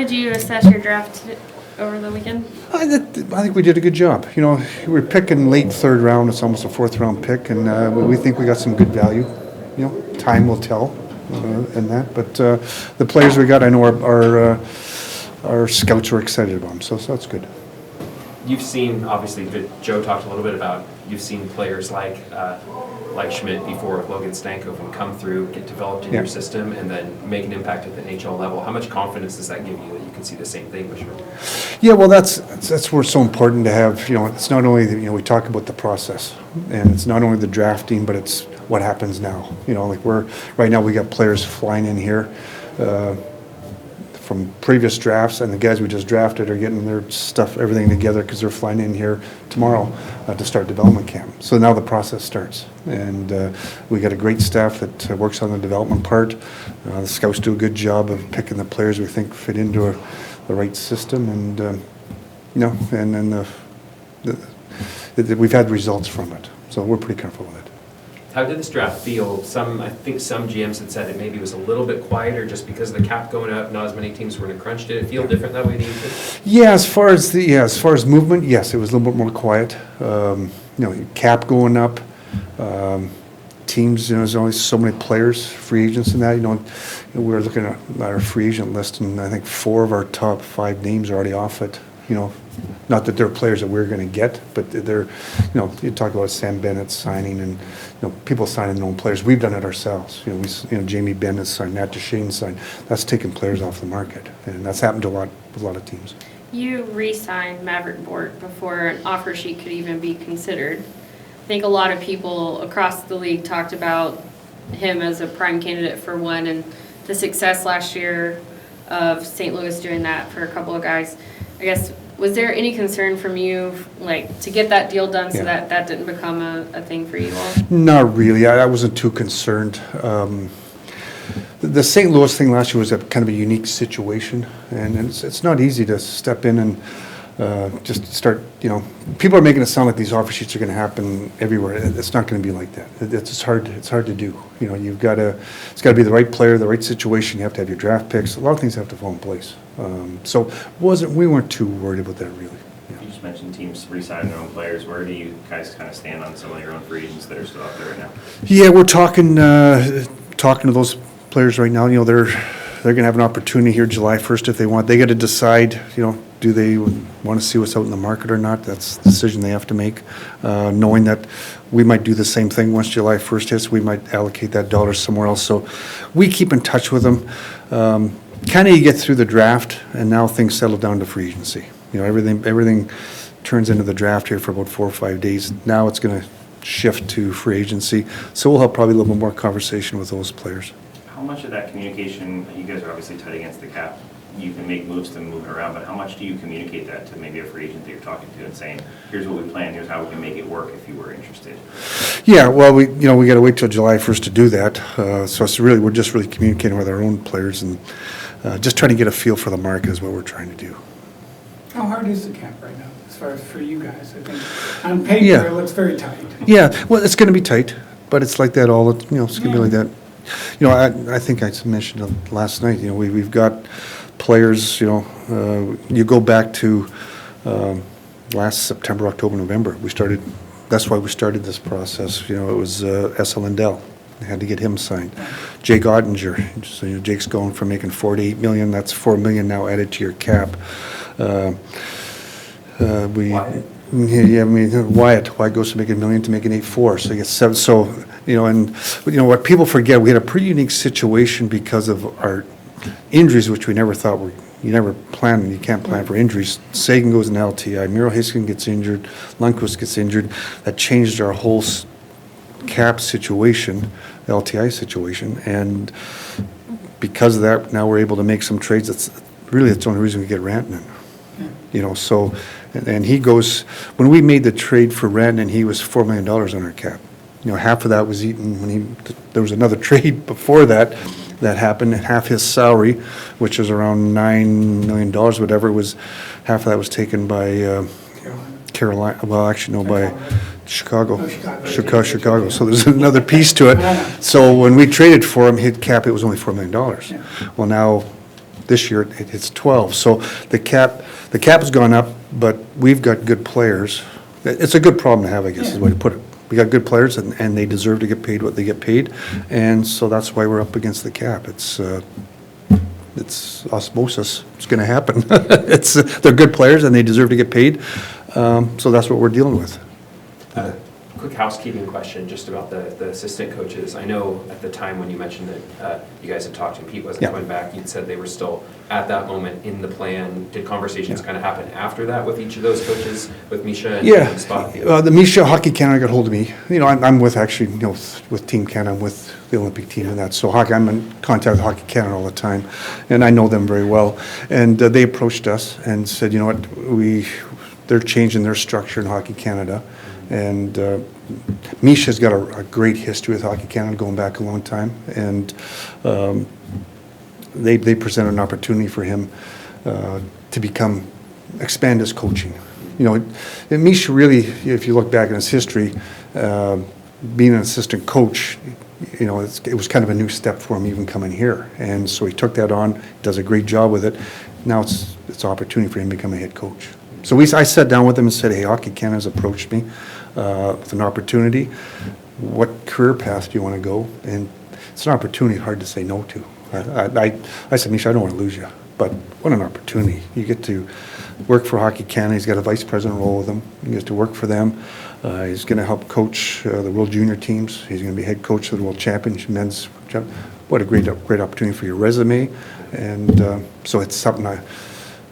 did you assess your draft over the weekend? I think we did a good job. You know, we're picking late third round. It's almost a fourth round pick, and we think we got some good value. You know, time will tell in that. But the players we got, I know our scouts were excited about them, so that's good. You've seen, obviously, Joe talked a little bit about, you've seen players like Schmidt before, Logan Stankoven, come through, get developed in your system, and then make an impact at the NHL level. How much confidence does that give you that you can see the same thing with Schmidt? Yeah, well, that's where it's so important to have. You know, it's not only we talk about the process, and it's not only the drafting, but it's what happens now. You know, like right now we got players flying in here from previous drafts, and the guys we just drafted are getting their stuff, everything together, because they're flying in here tomorrow to start development camp. So now the process starts, and we got a great staff that works on the development part. The scouts do a good job of picking the players we think fit into the right system, and and then we've had results from it, so we're pretty comfortable with it. How did this draft feel? I think some GMs had said it maybe was a little bit quieter just because of the cap going up, not as many teams were in a crunch. Did it feel different that way to you too? Yeah, as far as movement, yes, it was a little bit more quiet. Cap going up, teams. There's only so many players, free agents, in that. We were looking at our free agent list, and I think 4 of our top 5 names are already off it. Not that they're players that we're going to get, but they're, you talk about Sam Bennett signing, and people signing their own players. We've done it ourselves. Jamie Benn has signed, Matt Duchene signed. That's taking players off the market, and that's happened to a lot of teams. You re-signed Maverick Bourque before an offer sheet could even be considered. I think a lot of people across the league talked about him as a prime candidate for one, and the success last year of St. Louis doing that for a couple of guys. I guess, was there any concern from you, to get that deal done so that didn't become a thing for you all? Not really. I wasn't too concerned. The St. Louis thing last year was a kind of a unique situation, and it's not easy to step in and just start, people are making it sound like these offer sheets are going to happen everywhere. It's not going to be like that. It's hard to do. It's got to be the right player, the right situation. You have to have your draft picks. A lot of things have to fall in place. We weren't too worried about that really. Yeah. You just mentioned teams re-signing their own players. Where do you guys kind of stand on some of your own free agents that are still out there right now? Yeah, we're talking to those players right now. They're going to have an opportunity here July 1st if they want. They got to decide, do they want to see what's out in the market or not? That's the decision they have to make, knowing that we might do the same thing once July 1st hits. We might allocate that dollar somewhere else. So we keep in touch with them. Kind of you get through the draft, and now things settle down to free agency. Everything turns into the draft here for about 4 or 5 days. Now it's going to shift to free agency. So we'll have probably a little bit more conversation with those players. How much of that communication, you guys are obviously tight against the cap, you can make moves to move it around, but how much do you communicate that to maybe a free agent that you're talking to and saying, here's what we plan, here's how we can make it work if you were interested? Yeah, well, we got to wait till July 1st to do that. So we're just really communicating with our own players and just trying to get a feel for the market is what we're trying to do. How hard is the cap right now, as far as for you guys? I think on paper it looks very tight. Yeah, well, it's going to be tight, but it's like that all. It's going to be like that. I think I mentioned it last night. We've got players. You go back to last September, October, November. That's why we started this process. It was S.L. Lindell. They had to get him signed. Jake Ottinger. So Jake's going from making $4 to $8 million. That's $4 million now added to your cap. Wyatt goes from making $1 million to making $8.4, so he gets $7. So what people forget, we had a pretty unique situation because of our injuries, which we never thought you never plan. You can't plan for injuries. Sagan goes in LTI. Miro Haskin gets injured. Lundqvist gets injured. That changed our whole cap situation, the LTI situation, and because of that, now we're able to make some trades. That's the only reason we get Rantanen. So, and he goes, when we made the trade for Rantanen, he was $4 million on our cap. Half of that was eaten there was another trade before that happened, and half his salary, which was around $9 million, whatever it was, half of that was taken by Carolina. Well, actually, no, by Chicago. Chicago. So there's another piece to it. So when we traded for him, his cap, it was only $4 million. Well, now this year it's 12. So the cap has gone up, but we've got good players. It's a good problem to have, I guess, is the way to put it. We got good players, and they deserve to get paid what they get paid, and so that's why we're up against the cap. It's osmosis. It's going to happen. They're good players, and they deserve to get paid, so that's what we're dealing with. Quick housekeeping question, just about the assistant coaches. I know at the time when you mentioned that you guys had talked and Pete wasn't Yeah. coming back, you'd said they were still at that moment in the plan. Did conversations kind of happen after that with each of those coaches, with Misha and Spot? The Misha Hockey Canada got hold of me. You know, I'm with actually, you know, with Team Canada, I'm with the Olympic team and that. So I'm in contact with Hockey Canada all the time, and I know them very well. And they approached us and said, you know what, they're changing their structure in Hockey Canada. And Misha's got a great history with Hockey Canada going back a long time, and they presented an opportunity for him to expand his coaching. You know, and Misha really, if you look back in his history, being an assistant coach, you know, it was kind of a new step for him even coming here, and so he took that on, does a great job with it. Now it's an opportunity for him to become a head coach. So I sat down with him and said, hey, Hockey Canada's approached me with an opportunity. What career path do you want to go? And it's an opportunity hard to say no to. I said, Misha, I don't want to lose you, but what an opportunity. You get to work for Hockey Canada. He's got a vice president role with them. He gets to work for them. He's going to help coach the World Junior teams. He's going to be head coach of the World Championship men's. What a great opportunity for your resume. And so it's something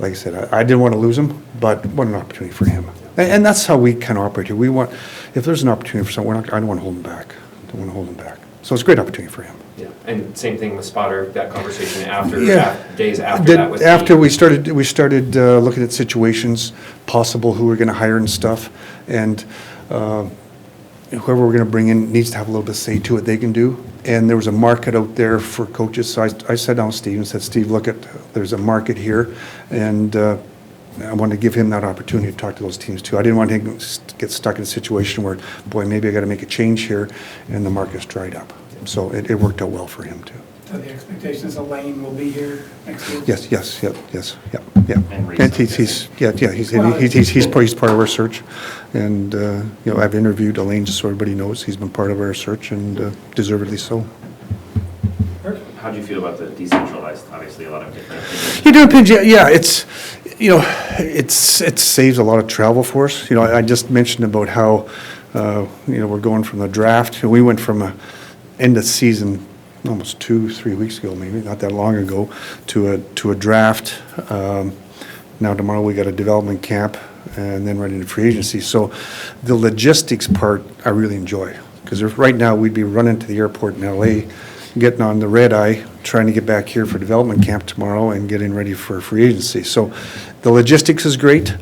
like I said, I didn't want to lose him, but what an opportunity for him. And that's how we kind of operate here. If there's an opportunity for someone, I don't want to hold him back. I don't want to hold him back. So it's a great opportunity for him. Yeah, and same thing with Spotter, that conversation after, Yeah. days after that with After we started looking at situations, possible who we're going to hire and stuff, and whoever we're going to bring in needs to have a little bit of say to what they can do. And there was a market out there for coaches, so I sat down with Steve and said, Steve, look, there's a market here, and I wanted to give him that opportunity to talk to those teams too. I didn't want him to get stuck in a situation where, boy, maybe I got to make a change here, and the market's dried up. So it worked out well for him too. So the expectation is Elaine will be here next week? Yes. And And he's part of our search, and you know, I've interviewed Elaine just so everybody knows. He's been part of our search, and deservedly so. How do you feel about the decentralized? Obviously, a lot of different opinions. You do opinions, yeah. It's, you know, it saves a lot of travel for us. You know, I just mentioned about how you know, we're going from the draft. We went from a end of season almost 2-3 weeks ago, maybe not that long ago, to a draft. Now tomorrow we got a development camp, and then right into free agency. So the logistics part I really enjoy, because right now we'd be running to the airport in LA, getting on the red eye, trying to get back here for development camp tomorrow and getting ready for free agency. So the logistics is great.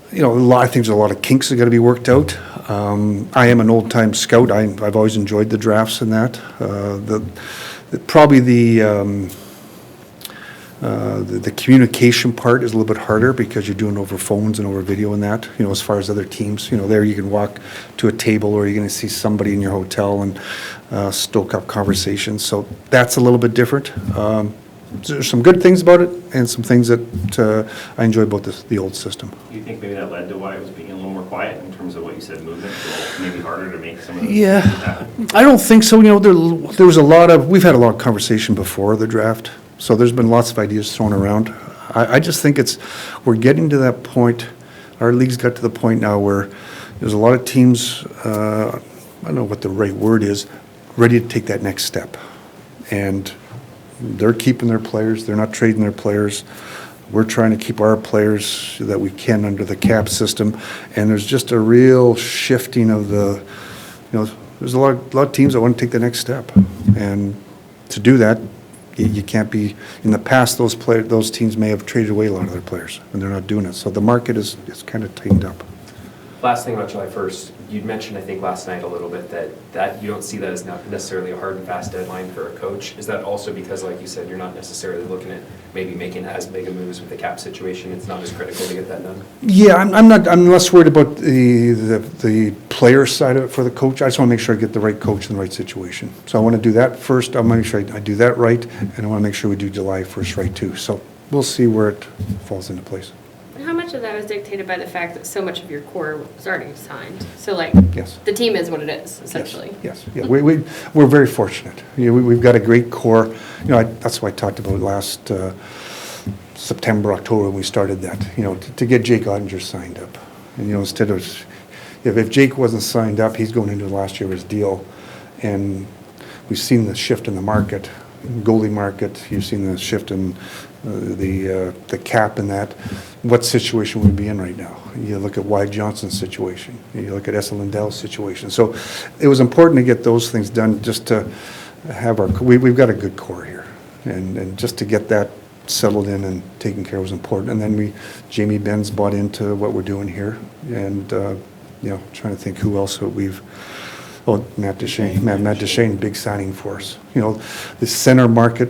You know, I think there's a lot of kinks that got to be worked out. I am an old-time scout. I've always enjoyed the drafts and that. Probably the communication part is a little bit harder because you're doing over phones and over video and that, you know, as far as other teams. You know, there you can walk to a table or you're going to see somebody in your hotel and stoke up conversations. So that's a little bit different. There's some good things about it and some things that I enjoy about the old system. Do you think maybe that led to why it was being a little more quiet in terms of what you said, movement, so maybe harder to make some of those Yeah, things happen? I don't think so. You know, there was we've had a lot of conversation before the draft, so there's been lots of ideas thrown around. I just think we're getting to that point, our league's got to the point now where there's a lot of teams, I don't know what the right word is, ready to take that next step. And they're keeping their players, they're not trading their players. We're trying to keep our players that we can under the cap system, and there's just a real shifting of you know, there's a lot of teams that want to take the next step, and to do that, you can't be. In the past, those teams may have traded away a lot of their players, and they're not doing it. So the market is kind of tightened up. Last thing about July 1st, you'd mentioned, I think, last night a little bit that you don't see that as not necessarily a hard and fast deadline for a coach. Is that also because, like you said, you're not necessarily looking at maybe making as big a moves with the cap situation? It's not as critical to get that done? Yeah, I'm less worried about the player side of it for the coach. I just want to make sure I get the right coach in the right situation. So I want to do that first. I want to make sure I do that right, and I want to make sure we do July 1st right too. So we'll see where it falls into place. How much of that was dictated by the fact that so much of your core was already signed? So like, Yes. the team is what it is, essentially. Yes, yeah, we're very fortunate. You know, we've got a great core. You know, that's what I talked about last September, October, when we started that, you know, to get Jake Ottinger signed up. And, you know, instead of, if Jake wasn't signed up, he's going into the last year of his deal. And we've seen the shift in the market, goalie market. You've seen the shift in the cap and that. What situation would we be in right now? You look at Wyatt Johnson's situation. You look at Esa Lindell's situation. So it was important to get those things done, just to have our, we've got a good core here. And just to get that settled in and taken care of was important. And then Jamie Benz bought into what we're doing here. And, you know, trying to think who else we've, Matt Duchesne, big signing for us. You know, the center market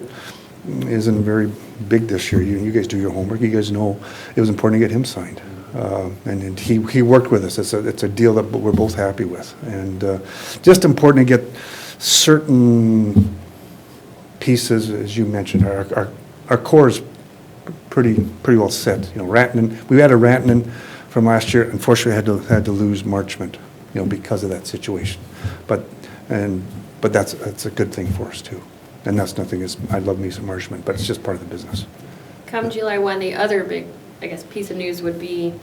isn't very big this year. You guys do your homework. You guys know it was important to get him signed. And he worked with us. It's a deal that we're both happy with. And just important to get certain pieces, as you mentioned. Our core is pretty well set. You know, Rantanen, we had a Rantanen from last year. Unfortunately, had to lose Marchment, you know, because of that situation. But that's a good thing for us too. And that's nothing as, I love me some Marchment, but it's just part of the business. Come July 1, the other big, I guess, piece of news would be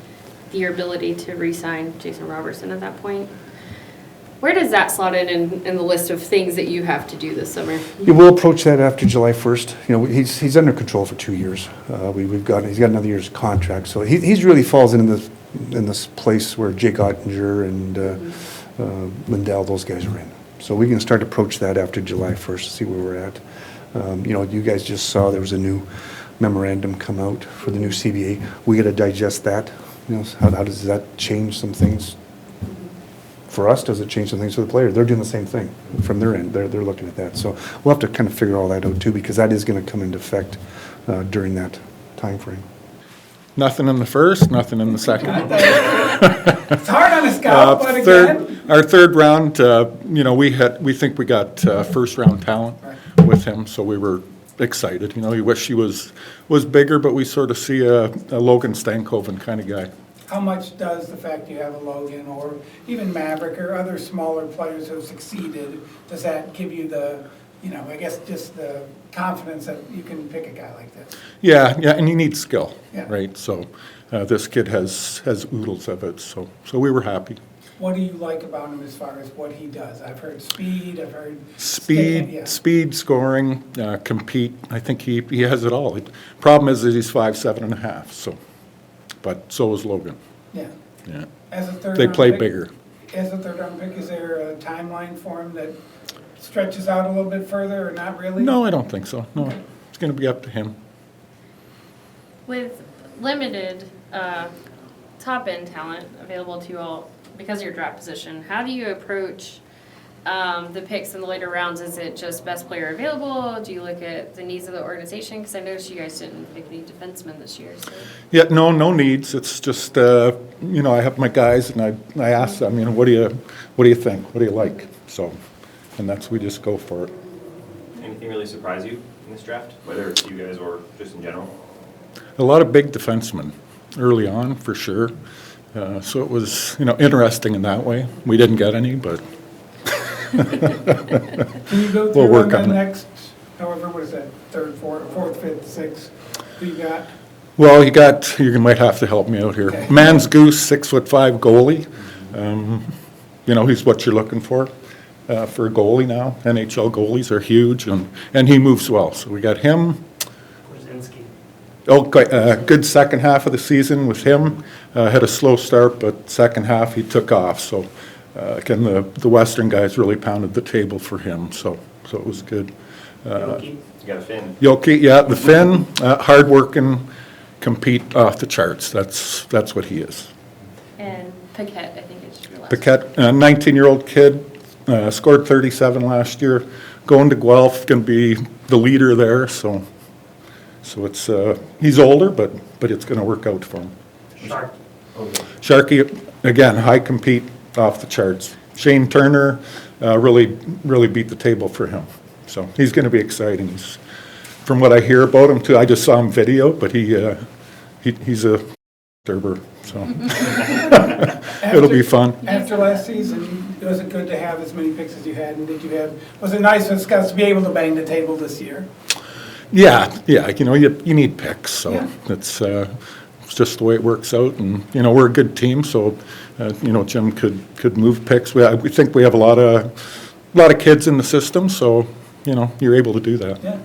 your ability to re-sign Jason Robertson at that point. Where does that slot in the list of things that you have to do this summer? Yeah, we'll approach that after July 1st. You know, he's under control for 2 years. He's got another year's contract, so he's really falls in this place where Jake Ottinger and Lindell, those guys are in. So we can start to approach that after July 1st, see where we're at. You know, you guys just saw there was a new memorandum come out for the new CBA. We got to digest that. You know, how does that change some things for us? Does it change some things for the player? They're doing the same thing from their end. They're looking at that. So we'll have to kind of figure all that out too, because that is going to come into effect during that time frame. Nothing in the first, nothing in the second. It's hard on a scout, but again. Our third round, you know, we think we got first round talent with him, so we were excited. You know, you wish he was bigger, but we sort of see a Logan Stankoven kind of guy. How much does the fact you have a Logan or even Maverick or other smaller players who have succeeded, does that give you the, you know, I guess just the confidence that you can pick a guy like this? Yeah, and you need skill, Yeah. right? So this kid has oodles of it, so we were happy. What do you like about him as far as what he does? I've heard speed, I've heard... Speed, scoring, compete. I think he has it all. The problem is that he's 5'7.5", so, but so is Logan. Yeah. Yeah. As a third They round play pick- bigger. As a third round pick, is there a timeline for him that stretches out a little bit further or not really? No, I don't think so. No, it's going to be up to him. With limited top-end talent available to you all because of your draft position, how do you approach the picks in the later rounds? Is it just best player available? Do you look at the needs of the organization? Because I noticed you guys didn't pick any defensemen this year. So. Yeah, no needs. It's just you know, I have my guys and I ask them, you know, what do you think? What do you like? So, and we just go for it. Anything really surprise you in this draft, whether it's you guys or just in general? A lot of big defensemen early on, for sure. So it was, you know, interesting in that way. We didn't get any, but Can you go We'll through work on on the it. next, however, what is that, third, fourth, fifth, sixth, who you got? well, you might have to help me out here. Okay. Mans Goose, 6'5" goalie. You know, he's what you're looking for a goalie now. NHL goalies are huge, and he moves well. So we got him. Good second half of the season with him. Had a slow start, but second half he took off. So again, the Western guys really pounded the table for him. So it was good. You got a Finn. Yoki, yeah, the Finn, hardworking, compete off the charts. That's what he is. And Paquette, I think it's your last. Paquette, a 19-year-old kid, scored 37 last year, going to Guelph, going to be the leader there, so it's, he's older, but it's going to work out for him. Sharky, again, high compete off the charts. Shane Turner really beat the table for him, so he's going to be exciting. From what I hear about him too, I just saw him video, but he's a disturber, so it'll be fun. After last season, was it good to have as many picks as you had, and was it nice for Scouts to be able to bang the table this year? Yeah, you need picks, so Yeah. it's just the way it works out, and, we're a good team, so, Jim could move picks. We think we have a lot of kids in the system, so, you're able to do that. Yeah.